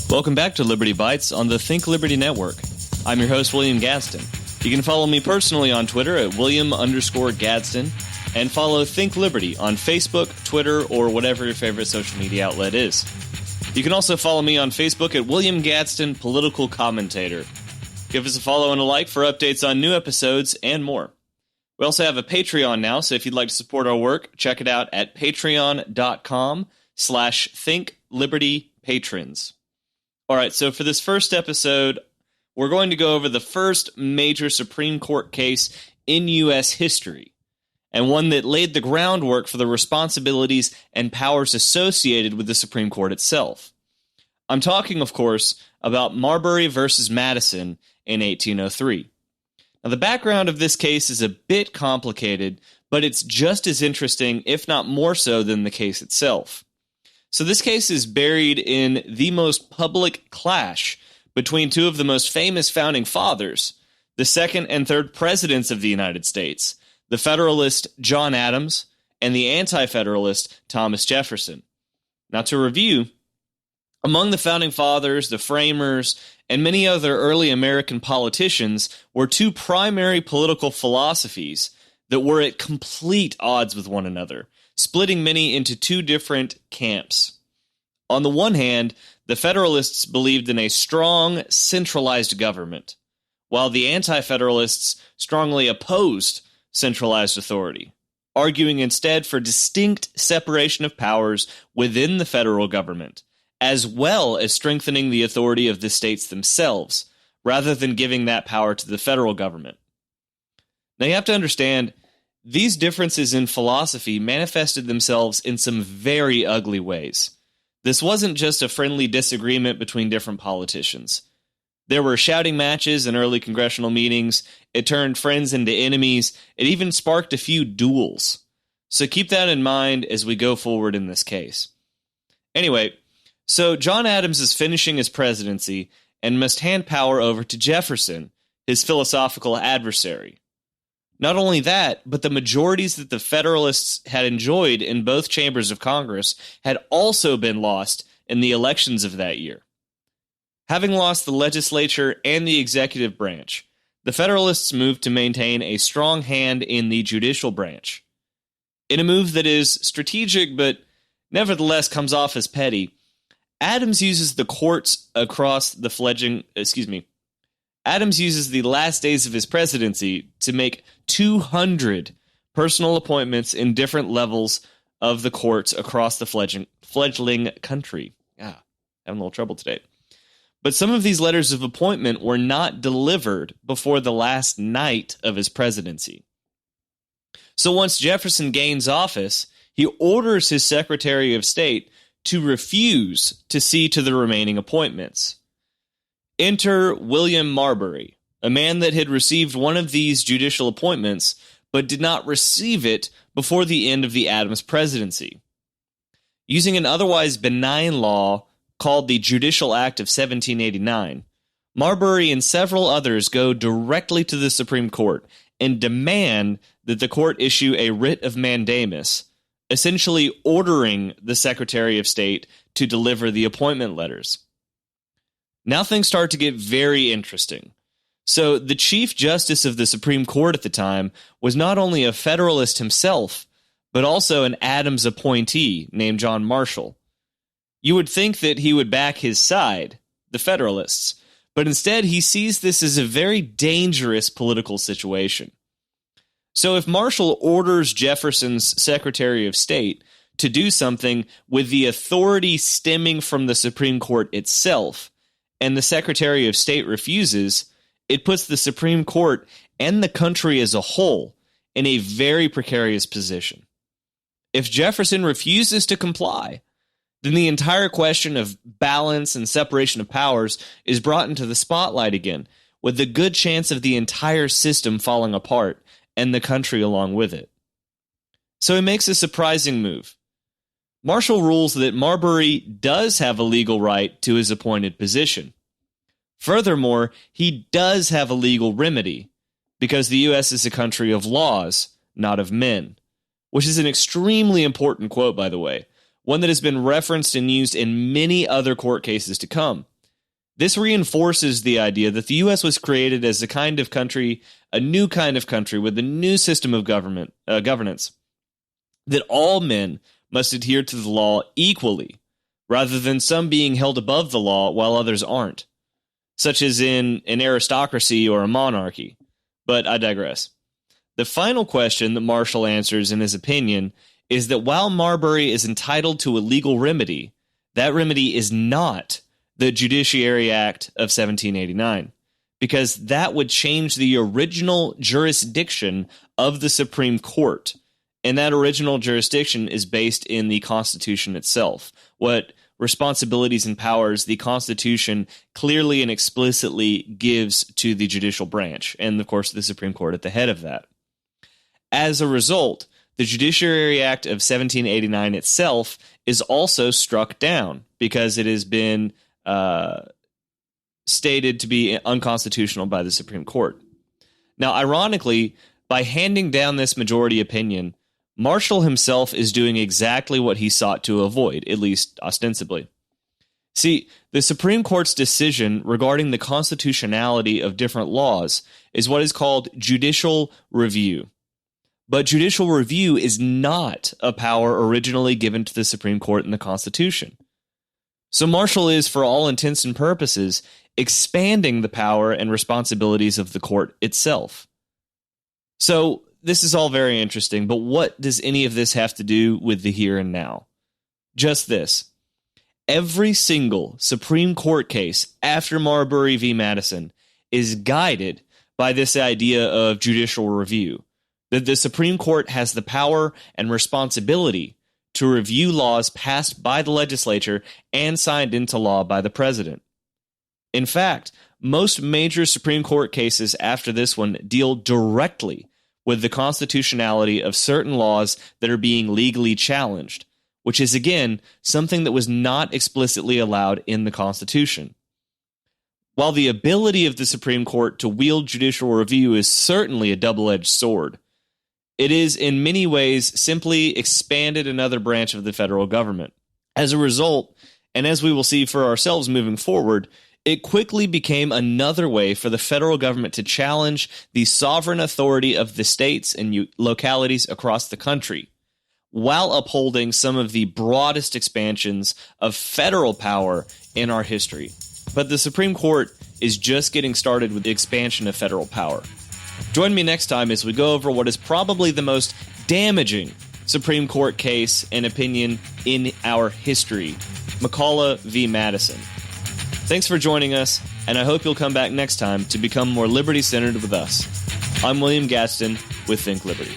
Welcome back to Liberty Bites on the Think Liberty Network. I'm your host, William Gadsden. You can follow me personally on Twitter at William_Gadsden and follow Think Liberty on Facebook, Twitter, or whatever your favorite social media outlet is. You can also follow me on Facebook at William Gadsden Political Commentator. Give us a follow and a like for updates on new episodes and more. We also have a Patreon now, so if you'd like to support our work, check it out at patreon.com/ThinkLibertyPatrons. All right, so for this first episode, we're going to go over the first major Supreme Court case in U.S. history, and one that laid the groundwork for the responsibilities and powers associated with the Supreme Court itself. I'm talking, of course, about Marbury versus Madison in 1803. Now, the background of this case is a bit complicated, but it's just as interesting, if not more so, than the case itself. So this case is buried in the most public clash between two of the most famous founding fathers, the second and third presidents of the United States, the Federalist John Adams and the Anti-Federalist Thomas Jefferson. Now, to review, among the founding fathers, the framers, and many other early American politicians were two primary political philosophies that were at complete odds with one another, splitting many into two different camps. On the one hand, the Federalists believed in a strong, centralized government, while the Anti-Federalists strongly opposed centralized authority, arguing instead for distinct separation of powers within the federal government, as well as strengthening the authority of the states themselves, rather than giving that power to the federal government. Now you have to understand, these differences in philosophy manifested themselves in some very ugly ways. This wasn't just a friendly disagreement between different politicians. There were shouting matches in early congressional meetings, it turned friends into enemies, it even sparked a few duels. So keep that in mind as we go forward in this case. Anyway, so John Adams is finishing his presidency and must hand power over to Jefferson, his philosophical adversary. Not only that, but the majorities that the Federalists had enjoyed in both chambers of Congress had also been lost in the elections of that year. Having lost the legislature and the executive branch, the Federalists moved to maintain a strong hand in the judicial branch. In a move that is strategic but nevertheless comes off as petty, Adams uses the courts across the Adams uses the last days of his presidency to make 200 personal appointments in different levels of the courts across the fledgling country. Having a little trouble today. But some of these letters of appointment were not delivered before the last night of his presidency. So once Jefferson gains office, he orders his Secretary of State to refuse to see to the remaining appointments. Enter William Marbury, a man that had received one of these judicial appointments, but did not receive it before the end of the Adams presidency. Using an otherwise benign law called the Judicial Act of 1789, Marbury and several others go directly to the Supreme Court and demand that the court issue a writ of mandamus, essentially ordering the Secretary of State to deliver the appointment letters. Now things start to get very interesting. So the Chief Justice of the Supreme Court at the time was not only a Federalist himself, but also an Adams appointee named John Marshall. You would think that he would back his side, the Federalists, but instead he sees this as a very dangerous political situation. So if Marshall orders Jefferson's Secretary of State to do something with the authority stemming from the Supreme Court itself, and the Secretary of State refuses, it puts the Supreme Court and the country as a whole in a very precarious position. If Jefferson refuses to comply, then the entire question of balance and separation of powers is brought into the spotlight again, with the good chance of the entire system falling apart and the country along with it. So he makes a surprising move. Marshall rules that Marbury does have a legal right to his appointed position. Furthermore, he does have a legal remedy, because the U.S. is a country of laws, not of men, which is an extremely important quote, by the way, one that has been referenced and used in many other court cases to come. This reinforces the idea that the U.S. was created as a kind of country, a new kind of country with a new system of governance, that all men must adhere to the law equally, rather than some being held above the law while others aren't, such as in an aristocracy or a monarchy. But I digress. The final question that Marshall answers in his opinion is that while Marbury is entitled to a legal remedy, that remedy is not the Judiciary Act of 1789, because that would change the original jurisdiction of the Supreme Court. And that original jurisdiction is based in the Constitution itself. What responsibilities and powers the Constitution clearly and explicitly gives to the judicial branch, and of course the Supreme Court at the head of that. As a result, the Judiciary Act of 1789 itself is also struck down because it has been stated to be unconstitutional by the Supreme Court. Now, ironically, by handing down this majority opinion, Marshall himself is doing exactly what he sought to avoid, at least ostensibly. See, the Supreme Court's decision regarding the constitutionality of different laws is what is called judicial review. But judicial review is not a power originally given to the Supreme Court in the Constitution. So Marshall is, for all intents and purposes, expanding the power and responsibilities of the court itself. So this is all very interesting, but what does any of this have to do with the here and now? Just this. Every single Supreme Court case after Marbury v. Madison is guided by this idea of judicial review, that the Supreme Court has the power and responsibility to review laws passed by the legislature and signed into law by the president. In fact, most major Supreme Court cases after this one deal directly with the constitutionality of certain laws that are being legally challenged, which is, again, something that was not explicitly allowed in the Constitution. While the ability of the Supreme Court to wield judicial review is certainly a double-edged sword, it is in many ways simply expanded another branch of the federal government. As a result, and as we will see for ourselves moving forward, it quickly became another way for the federal government to challenge the sovereign authority of the states and localities across the country, while upholding some of the broadest expansions of federal power in our history. But the Supreme Court is just getting started with the expansion of federal power. Join me next time as we go over what is probably the most damaging Supreme Court case and opinion in our history, McCulloch v. Madison. Thanks for joining us, and I hope you'll come back next time to become more liberty-centered with us. I'm William Gadsden with Think Liberty.